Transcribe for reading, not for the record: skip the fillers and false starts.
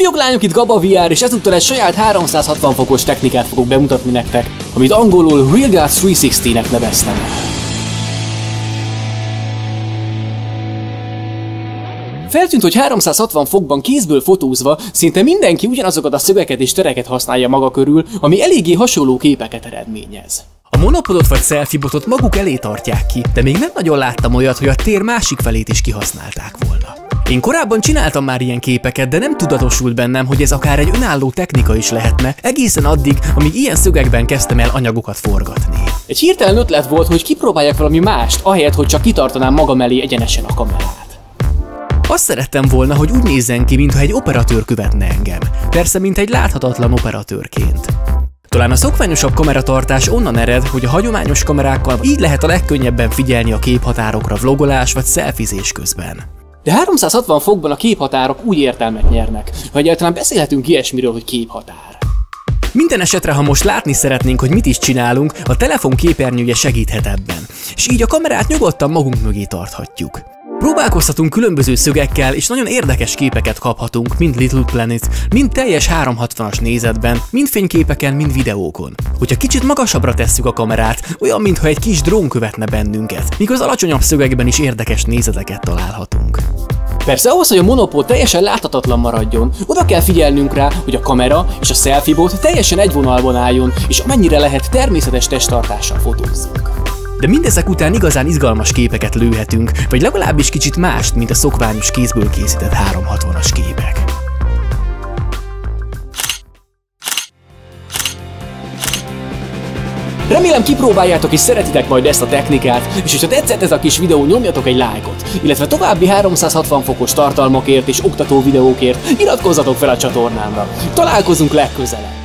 Fiúk, lányok, itt Gaba VR, és ezúttal egy saját 360 fokos technikát fogok bemutatni nektek, amit angolul RealGuards 360-nek neveztem. Feltűnt, hogy 360 fokban kézből fotózva szinte mindenki ugyanazokat a szögeket és tereket használja maga körül, ami eléggé hasonló képeket eredményez. A monopodot vagy selfie-botot maguk elé tartják ki, de még nem nagyon láttam olyat, hogy a tér másik felét is kihasználták volna. Én korábban csináltam már ilyen képeket, de nem tudatosult bennem, hogy ez akár egy önálló technika is lehetne, egészen addig, amíg ilyen szögekben kezdtem el anyagokat forgatni. Egy hirtelen ötlet volt, hogy kipróbáljak valami mást, ahelyett, hogy csak kitartanám magam elé egyenesen a kamerát. Azt szerettem volna, hogy úgy nézzen ki, mintha egy operatőr követne engem. Persze, mint egy láthatatlan operatőrként. Talán a szokványosabb kameratartás onnan ered, hogy a hagyományos kamerákkal így lehet a legkönnyebben figyelni a képhatárokra vlogolás vagy szelfizés közben. De 360 fokban a képhatárok úgy értelmet nyernek, hogy egyáltalán beszélhetünk ilyesmiről, hogy képhatár. Minden esetre, ha most látni szeretnénk, hogy mit is csinálunk, a telefon képernyője segíthet ebben, és így a kamerát nyugodtan magunk mögé tarthatjuk. Próbálkozhatunk különböző szögekkel, és nagyon érdekes képeket kaphatunk, mind Little Planet, mind teljes 360-as nézetben, mind fényképeken, mind videókon. Hogyha kicsit magasabbra tesszük a kamerát, olyan, mintha egy kis drón követne bennünket, míg az alacsonyabb szögekben is érdekes nézeteket találhatunk. Persze ahhoz, hogy a monopod teljesen láthatatlan maradjon, oda kell figyelnünk rá, hogy a kamera és a selfie-bot teljesen egy vonalban álljon, és amennyire lehet természetes testtartással fotózzunk. De mindezek után igazán izgalmas képeket lőhetünk, vagy legalábbis kicsit mást, mint a szokványos kézből készített 360-as képek. Remélem kipróbáljátok és szeretitek majd ezt a technikát, és ha tetszett ez a kis videó, nyomjatok egy lájkot, illetve további 360 fokos tartalmakért és oktató videókért iratkozzatok fel a csatornámra. Találkozunk legközelebb!